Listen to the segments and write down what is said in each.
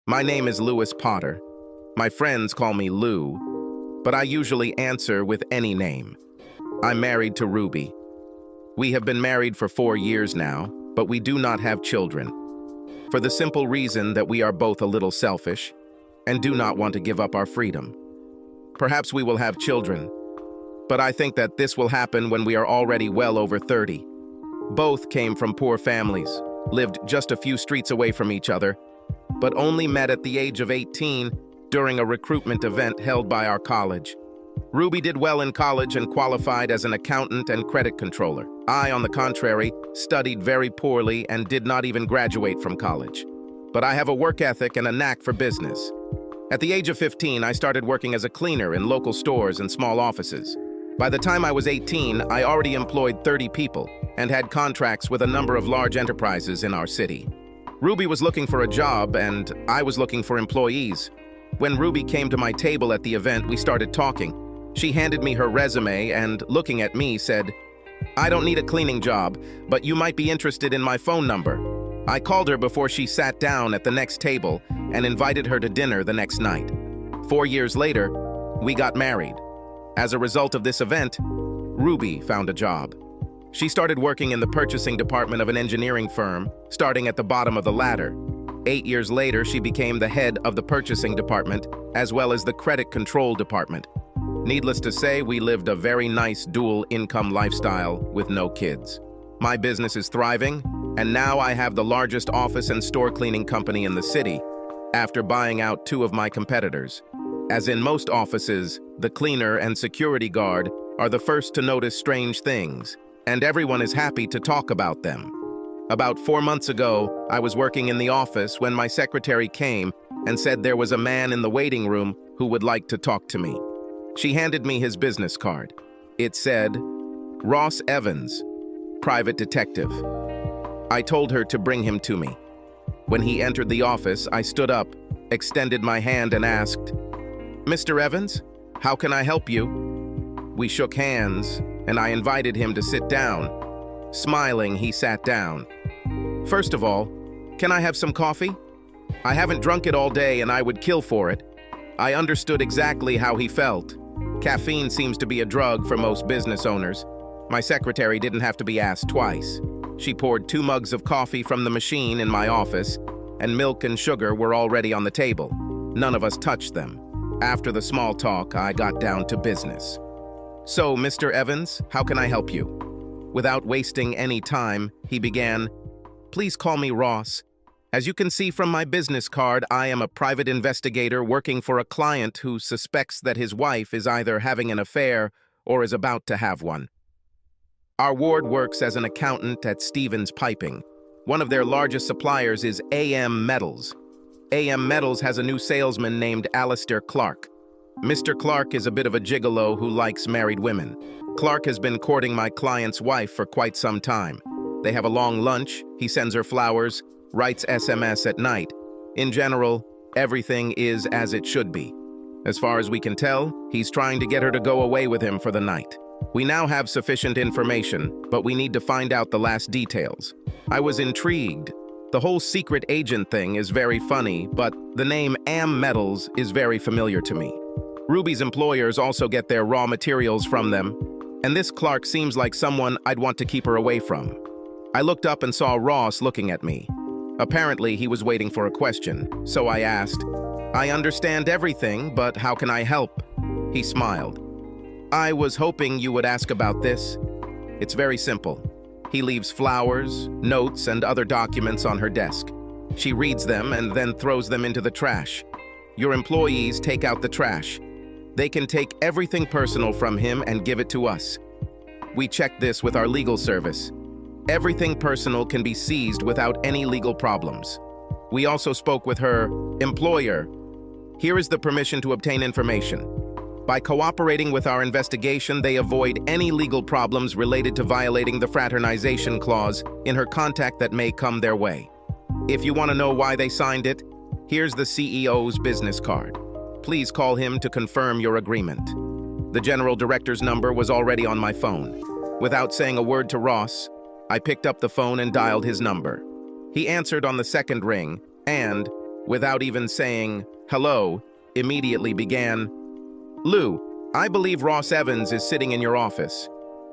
My name is Lewis Potter. My friends call me Lou, but I usually answer with any name. I'm married to Ruby. We have been married for 4 years now, but we do not have children, for the simple reason that we are both a little selfish and do not want to give up our freedom. Perhaps we will have children, but I think that this will happen when we are already well over 30. Both came from poor families, lived just a few streets away from each other, but only met at the age of 18 during a recruitment event held by our college. Ruby did well in college and qualified as an accountant and credit controller. I, on the contrary, studied very poorly and did not even graduate from college. But I have a work ethic and a knack for business. At the age of 15, I started working as a cleaner in local stores and small offices. By the time I was 18, I already employed 30 people and had contracts with a number of large enterprises in our city. Ruby was looking for a job and I was looking for employees. When Ruby came to my table at the event, we started talking. She handed me her resume and, looking at me, said, "I don't need a cleaning job, but you might be interested in my phone number." I called her before she sat down at the next table and invited her to dinner the next night. 4 years later, we got married. As a result of this event, Ruby found a job. She started working in the purchasing department of an engineering firm, starting at the bottom of the ladder. 8 years later, she became the head of the purchasing department, as well as the credit control department. Needless to say, we lived a very nice dual-income lifestyle with no kids. My business is thriving, and now I have the largest office and store cleaning company in the city, after buying out 2 of my competitors. As in most offices, the cleaner and security guard are the first to notice strange things, and everyone is happy to talk about them. About 4 months ago, I was working in the office when my secretary came and said there was a man in the waiting room who would like to talk to me. She handed me his business card. It said, "Ross Evans, private detective." I told her to bring him to me. When he entered the office, I stood up, extended my hand and asked, "Mr. Evans, how can I help you?" We shook hands, and I invited him to sit down. Smiling, he sat down. "First of all, can I have some coffee? I haven't drunk it all day and I would kill for it." I understood exactly how he felt. Caffeine seems to be a drug for most business owners. My secretary didn't have to be asked twice. She poured 2 mugs of coffee from the machine in my office, and milk and sugar were already on the table. None of us touched them. After the small talk, I got down to business. "So, Mr. Evans, how can I help you?" Without wasting any time, he began, "Please call me Ross. As you can see from my business card, I am a private investigator working for a client who suspects that his wife is either having an affair or is about to have one. Our ward works as an accountant at Stevens Piping. One of their largest suppliers is AM Metals. AM Metals has a new salesman named Alistair Clark. Mr. Clark is a bit of a gigolo who likes married women. Clark has been courting my client's wife for quite some time. They have a long lunch, he sends her flowers, writes SMS at night. In general, everything is as it should be. As far as we can tell, he's trying to get her to go away with him for the night. We now have sufficient information, but we need to find out the last details. I was intrigued. The whole secret agent thing is very funny, but the name AM Metals is very familiar to me. Ruby's employers also get their raw materials from them, and this Clark seems like someone I'd want to keep her away from. I looked up and saw Ross looking at me. Apparently, he was waiting for a question, so I asked, "I understand everything, but how can I help?" He smiled. "I was hoping you would ask about this. It's very simple. He leaves flowers, notes, and other documents on her desk. She reads them and then throws them into the trash. Your employees take out the trash. They can take everything personal from him and give it to us. We checked this with our legal service. Everything personal can be seized without any legal problems. We also spoke with her employer. Here is the permission to obtain information. By cooperating with our investigation, they avoid any legal problems related to violating the fraternization clause in her contact that may come their way. If you want to know why they signed it, here's the CEO's business card. Please call him to confirm your agreement." The general director's number was already on my phone. Without saying a word to Ross, I picked up the phone and dialed his number. He answered on the second ring, and, without even saying hello, immediately began, "Lou, I believe Ross Evans is sitting in your office.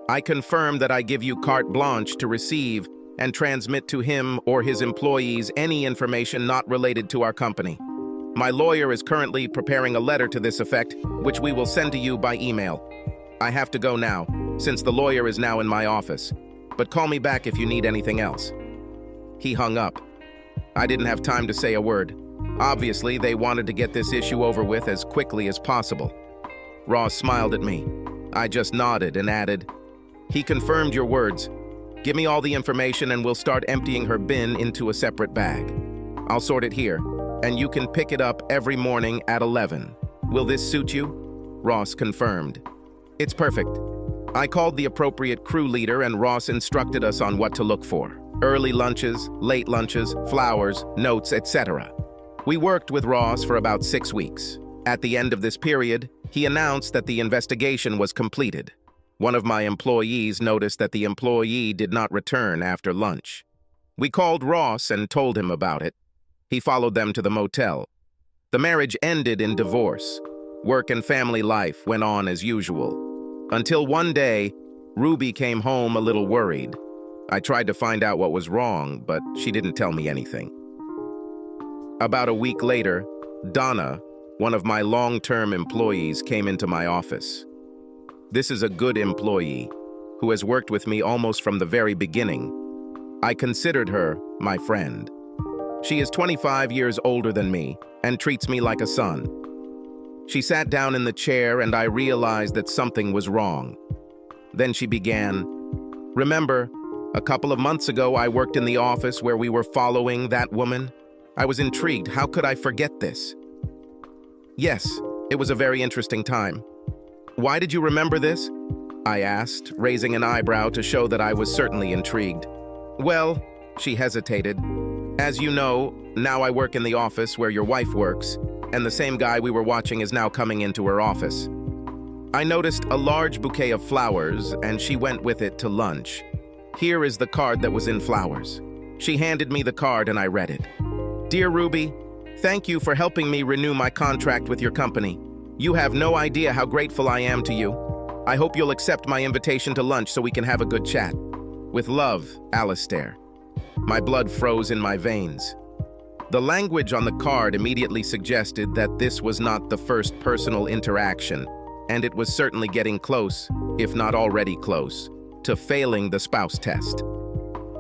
I confirm that I give you carte blanche to receive and transmit to him or his employees any information not related to our company. My lawyer is currently preparing a letter to this effect, which we will send to you by email. I have to go now, since the lawyer is now in my office, but call me back if you need anything else." He hung up. I didn't have time to say a word. Obviously, they wanted to get this issue over with as quickly as possible. Ross smiled at me. I just nodded and added, "He confirmed your words. Give me all the information and we'll start emptying her bin into a separate bag. I'll sort it here, and you can pick it up every morning at 11. Will this suit you?" Ross confirmed. "It's perfect." I called the appropriate crew leader and Ross instructed us on what to look for. Early lunches, late lunches, flowers, notes, etc. We worked with Ross for about 6 weeks. At the end of this period, he announced that the investigation was completed. One of my employees noticed that the employee did not return after lunch. We called Ross and told him about it. He followed them to the motel. The marriage ended in divorce. Work and family life went on as usual. Until one day, Ruby came home a little worried. I tried to find out what was wrong, but she didn't tell me anything. About a week later, Donna, one of my long-term employees, came into my office. This is a good employee who has worked with me almost from the very beginning. I considered her my friend. She is 25 years older than me and treats me like a son. She sat down in the chair and I realized that something was wrong. Then she began, "Remember, a couple of months ago I worked in the office where we were following that woman? I was intrigued. How could I forget this?" "Yes, it was a very interesting time." "Why did you remember this?" I asked, raising an eyebrow to show that I was certainly intrigued. "Well," she hesitated, "as you know, now I work in the office where your wife works, and the same guy we were watching is now coming into her office. I noticed a large bouquet of flowers, and she went with it to lunch. Here is the card that was in flowers." She handed me the card and I read it. "Dear Ruby, thank you for helping me renew my contract with your company. You have no idea how grateful I am to you. I hope you'll accept my invitation to lunch so we can have a good chat. With love, Alistair." My blood froze in my veins. The language on the card immediately suggested that this was not the first personal interaction, and it was certainly getting close, if not already close, to failing the spouse test.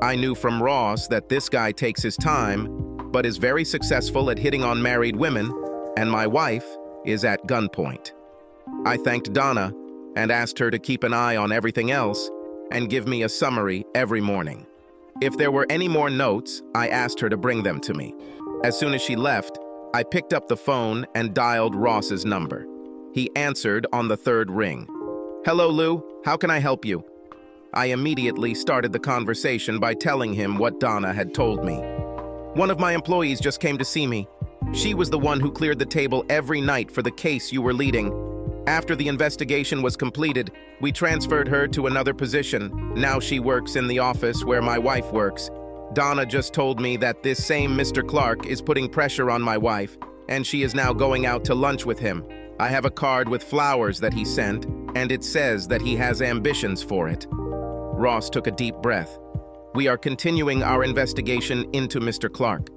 I knew from Ross that this guy takes his time, but is very successful at hitting on married women, and my wife is at gunpoint. I thanked Donna and asked her to keep an eye on everything else and give me a summary every morning. If there were any more notes, I asked her to bring them to me. As soon as she left, I picked up the phone and dialed Ross's number. He answered on the third ring. "Hello, Lou. How can I help you?" I immediately started the conversation by telling him what Donna had told me. "One of my employees just came to see me. She was the one who cleared the table every night for the case you were leading. After the investigation was completed, we transferred her to another position. Now she works in the office where my wife works. Donna just told me that this same Mr. Clark is putting pressure on my wife, and she is now going out to lunch with him. I have a card with flowers that he sent, and it says that he has ambitions for it." Ross took a deep breath. "We are continuing our investigation into Mr. Clark.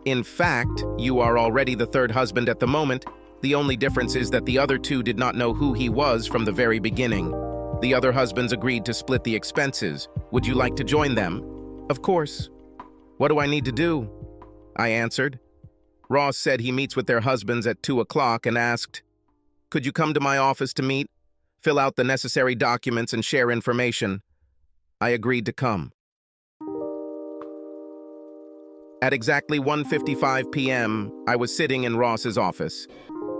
In fact, you are already the third husband at the moment. The only difference is that the other two did not know who he was from the very beginning. The other husbands agreed to split the expenses. Would you like to join them?" "Of course." "What do I need to do?" I answered. Ross said he meets with their husbands at 2 o'clock and asked, "Could you come to my office to meet, fill out the necessary documents and share information?" I agreed to come. At exactly 1:55 p.m., I was sitting in Ross's office.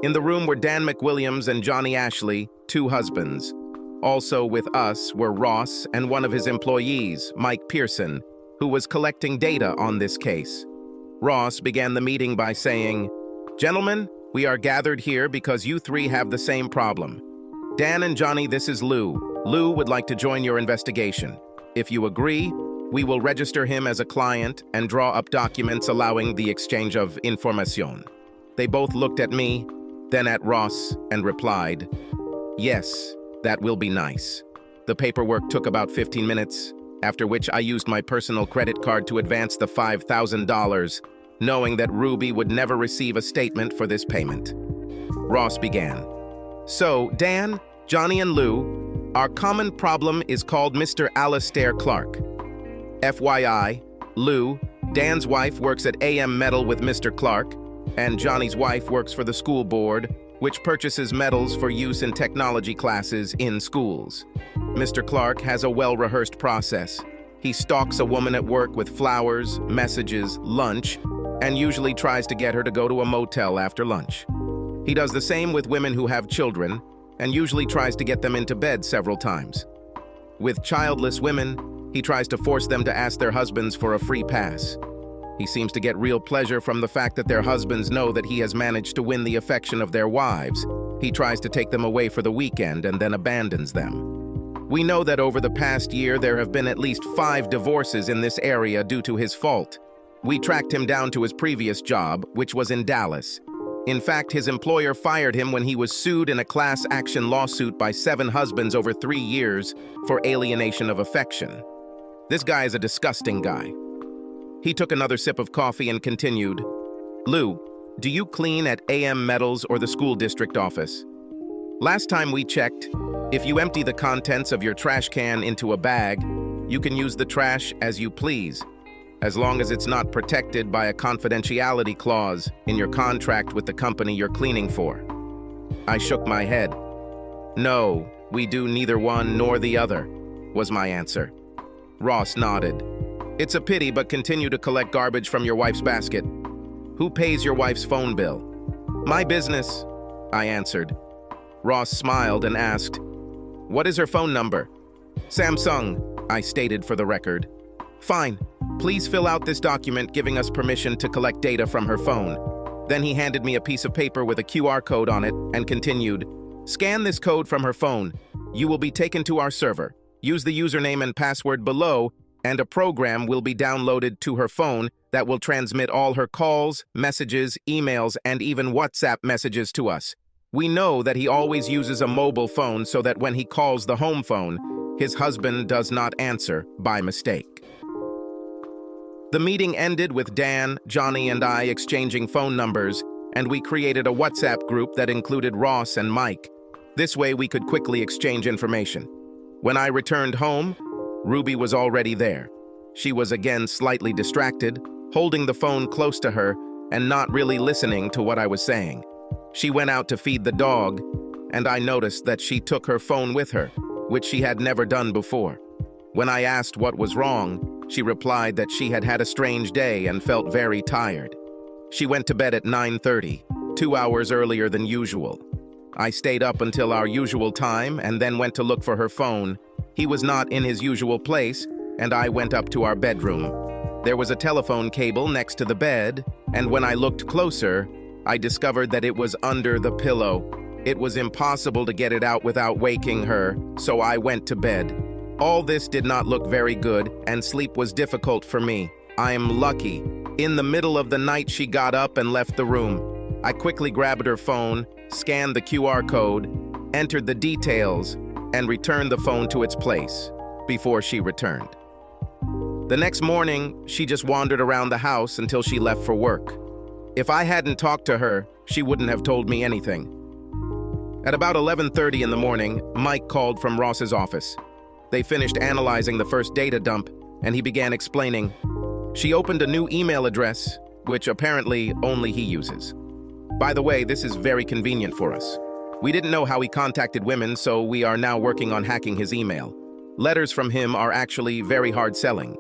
In the room were Dan McWilliams and Johnny Ashley, two husbands. Also with us were Ross and one of his employees, Mike Pearson, who was collecting data on this case. Ross began the meeting by saying, "Gentlemen, we are gathered here because you three have the same problem. Dan and Johnny, this is Lou. Lou would like to join your investigation. If you agree, We will register him as a client and draw up documents allowing the exchange of information. They both looked at me, then at Ross, and replied, "Yes, that will be nice." The paperwork took about 15 minutes, after which I used my personal credit card to advance the $5,000, knowing that Ruby would never receive a statement for this payment. Ross began. "So, Dan, Johnny, and Lou, our common problem is called Mr. Alastair Clark. FYI, Lou, Dan's wife, works at AM Metal with Mr. Clark, and Johnny's wife works for the school board, which purchases medals for use in technology classes in schools. Mr. Clark has a well-rehearsed process. He stalks a woman at work with flowers, messages, lunch, and usually tries to get her to go to a motel after lunch. He does the same with women who have children, and usually tries to get them into bed several times. With childless women, he tries to force them to ask their husbands for a free pass. He seems to get real pleasure from the fact that their husbands know that he has managed to win the affection of their wives. He tries to take them away for the weekend and then abandons them. We know that over the past year there have been at least 5 divorces in this area due to his fault. We tracked him down to his previous job, which was in Dallas. In fact, his employer fired him when he was sued in a class action lawsuit by 7 husbands over 3 years for alienation of affection. This guy is a disgusting guy." He took another sip of coffee and continued, "Lou, do you clean at AM Metals or the school district office? Last time we checked, if you empty the contents of your trash can into a bag, you can use the trash as you please, as long as it's not protected by a confidentiality clause in your contract with the company you're cleaning for." I shook my head. "No, we do neither one nor the other," was my answer. Ross nodded. "It's a pity, but continue to collect garbage from your wife's basket. Who pays your wife's phone bill?" "My business," I answered. Ross smiled and asked, "What is her phone number?" "Samsung," I stated for the record. "Fine. Please fill out this document giving us permission to collect data from her phone." Then he handed me a piece of paper with a QR code on it and continued, "Scan this code from her phone. You will be taken to our server. Use the username and password below, and a program will be downloaded to her phone that will transmit all her calls, messages, emails, and even WhatsApp messages to us. We know that he always uses a mobile phone so that when he calls the home phone, his husband does not answer by mistake." The meeting ended with Dan, Johnny, and I exchanging phone numbers, and we created a WhatsApp group that included Ross and Mike. This way we could quickly exchange information. When I returned home, Ruby was already there. She was again slightly distracted, holding the phone close to her and not really listening to what I was saying. She went out to feed the dog, and I noticed that she took her phone with her, which she had never done before. When I asked what was wrong, she replied that she had had a strange day and felt very tired. She went to bed at 9:30, 2 hours earlier than usual. I stayed up until our usual time and then went to look for her phone. He was not in his usual place, and I went up to our bedroom. There was a telephone cable next to the bed, and when I looked closer, I discovered that it was under the pillow. It was impossible to get it out without waking her, so I went to bed. All this did not look very good, and sleep was difficult for me. I am lucky. In the middle of the night, she got up and left the room. I quickly grabbed her phone, scanned the QR code, entered the details, and returned the phone to its place before she returned. The next morning, she just wandered around the house until she left for work. If I hadn't talked to her, she wouldn't have told me anything. At about 11:30 in the morning, Mike called from Ross's office. They finished analyzing the first data dump, and he began explaining. She opened a new email address, which apparently only he uses. By the way, this is very convenient for us. We didn't know how he contacted women, so we are now working on hacking his email. Letters from him are actually very hard selling.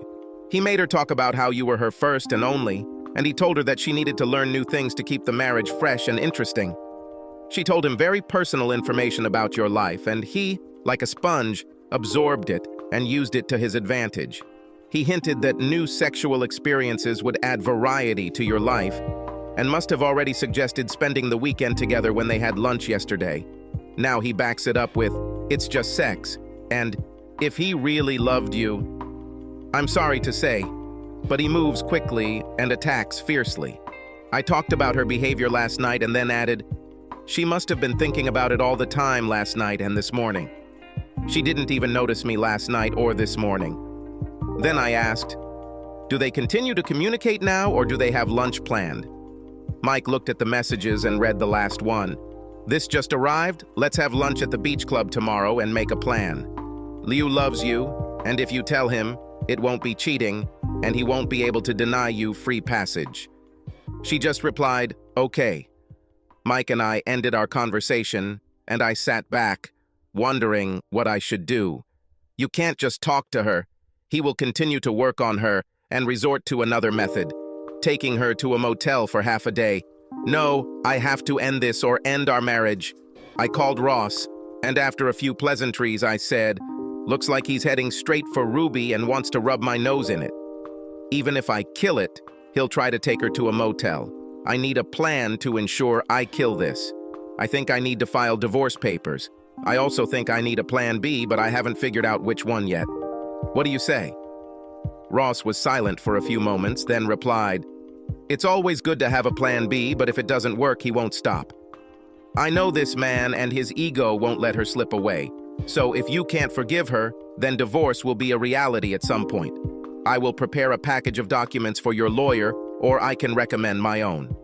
He made her talk about how you were her first and only, and he told her that she needed to learn new things to keep the marriage fresh and interesting. She told him very personal information about your life, and he, like a sponge, absorbed it and used it to his advantage. He hinted that new sexual experiences would add variety to your life, and must have already suggested spending the weekend together when they had lunch yesterday. Now he backs it up with, "It's just sex," and "If he really loved you." I'm sorry to say, but he moves quickly and attacks fiercely. I talked about her behavior last night and then added, she must have been thinking about it all the time last night and this morning. She didn't even notice me last night or this morning. Then I asked, do they continue to communicate now or do they have lunch planned? Mike looked at the messages and read the last one. This just arrived. Let's have lunch at the beach club tomorrow and make a plan. Liu loves you, and if you tell him, it won't be cheating, and he won't be able to deny you free passage. She just replied, okay. Mike and I ended our conversation, and I sat back, wondering what I should do. You can't just talk to her. He will continue to work on her and resort to another method, taking her to a motel for half a day. No, I have to end this or end our marriage. I called Ross, and after a few pleasantries, I said, looks like he's heading straight for Ruby and wants to rub my nose in it. Even if I kill it, he'll try to take her to a motel. I need a plan to ensure I kill this. I think I need to file divorce papers. I also think I need a plan B, but I haven't figured out which one yet. What do you say? Ross was silent for a few moments, then replied, it's always good to have a plan B, but if it doesn't work, he won't stop. I know this man and his ego won't let her slip away. So if you can't forgive her, then divorce will be a reality at some point. I will prepare a package of documents for your lawyer, or I can recommend my own.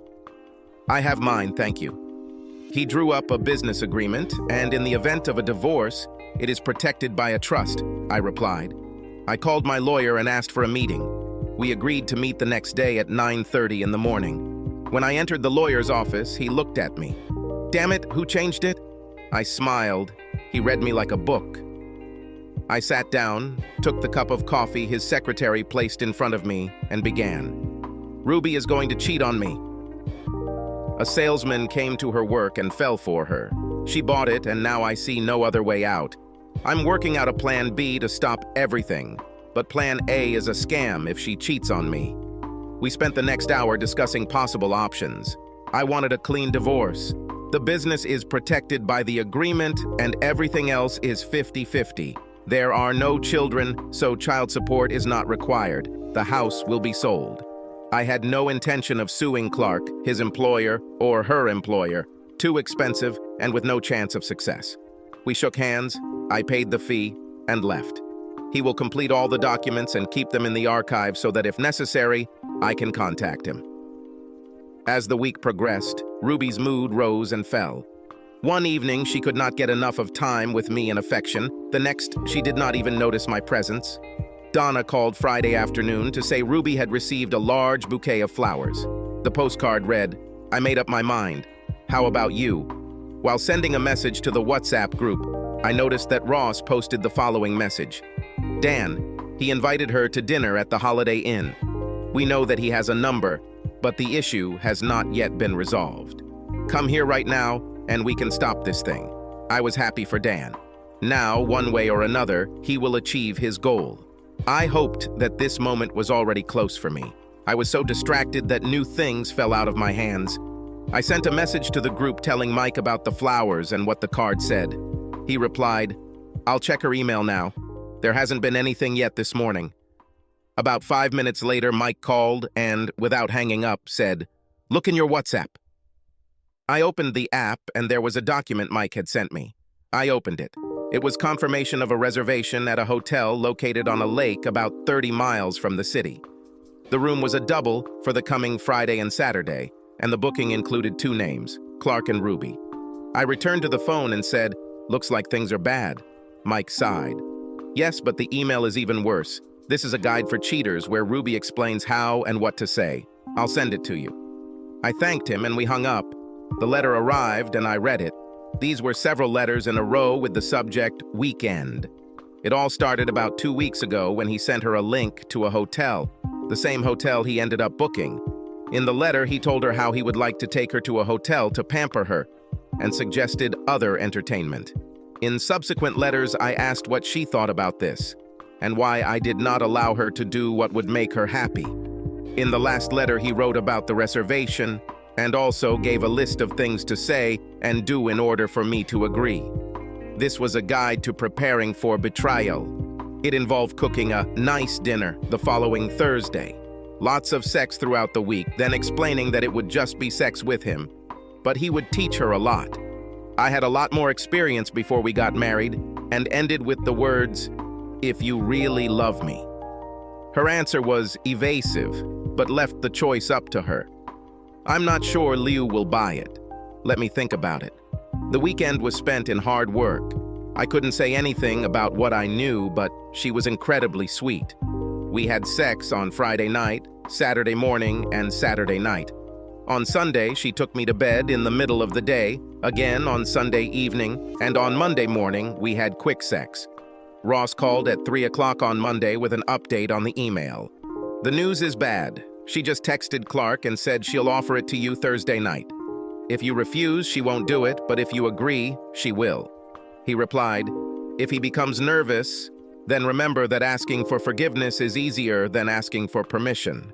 I have mine, thank you. He drew up a business agreement, and in the event of a divorce, it is protected by a trust, I replied. I called my lawyer and asked for a meeting. We agreed to meet the next day at 9:30 in the morning. When I entered the lawyer's office, he looked at me. Damn it, who changed it? I smiled. He read me like a book. I sat down, took the cup of coffee his secretary placed in front of me, and began. Ruby is going to cheat on me. A salesman came to her work and fell for her. She bought it, and now I see no other way out. I'm working out a plan B to stop everything, but plan A is a scam if she cheats on me. We spent the next hour discussing possible options. I wanted a clean divorce. The business is protected by the agreement, and everything else is 50-50. There are no children, so child support is not required. The house will be sold. I had no intention of suing Clark, his employer, or her employer. Too expensive and with no chance of success. We shook hands, I paid the fee, and left. He will complete all the documents and keep them in the archive so that if necessary, I can contact him. As the week progressed, Ruby's mood rose and fell. One evening, she could not get enough of time with me and affection. The next, she did not even notice my presence. Donna called Friday afternoon to say Ruby had received a large bouquet of flowers. The postcard read, I made up my mind. How about you? While sending a message to the WhatsApp group, I noticed that Ross posted the following message. Dan, he invited her to dinner at the Holiday Inn. We know that he has a number, but the issue has not yet been resolved. Come here right now, and we can stop this thing. I was happy for Dan. Now, one way or another, he will achieve his goal. I hoped that this moment was already close for me. I was so distracted that new things fell out of my hands. I sent a message to the group telling Mike about the flowers and what the card said. He replied, I'll check her email now. There hasn't been anything yet this morning. About 5 minutes later, Mike called and, without hanging up, said, Look in your WhatsApp. I opened the app and there was a document Mike had sent me. I opened it. It was confirmation of a reservation at a hotel located on a lake about 30 miles from the city. The room was a double for the coming Friday and Saturday, and the booking included 2 names, Clark and Ruby. I returned to the phone and said, Looks like things are bad. Mike sighed. Yes, but the email is even worse. This is a guide for cheaters where Ruby explains how and what to say. I'll send it to you. I thanked him and we hung up. The letter arrived and I read it. These were several letters in a row with the subject, Weekend. It all started about 2 weeks ago when he sent her a link to a hotel, the same hotel he ended up booking. In the letter, he told her how he would like to take her to a hotel to pamper her and suggested other entertainment. In subsequent letters, I asked what she thought about this and why I did not allow her to do what would make her happy. In the last letter, he wrote about the reservation and also gave a list of things to say and do in order for me to agree. This was a guide to preparing for betrayal. It involved cooking a nice dinner the following Thursday. Lots of sex throughout the week, then explaining that it would just be sex with him. But he would teach her a lot. I had a lot more experience before we got married and ended with the words, "If you really love me." Her answer was evasive, but left the choice up to her. I'm not sure Liu will buy it. Let me think about it. The weekend was spent in hard work. I couldn't say anything about what I knew, but she was incredibly sweet. We had sex on Friday night, Saturday morning, and Saturday night. On Sunday, she took me to bed in the middle of the day, again on Sunday evening, and on Monday morning, we had quick sex. Ross called at 3 o'clock on Monday with an update on the email. The news is bad. She just texted Clark and said she'll offer it to you Thursday night. If you refuse, she won't do it, but if you agree, she will. He replied, if he becomes nervous, then remember that asking for forgiveness is easier than asking for permission.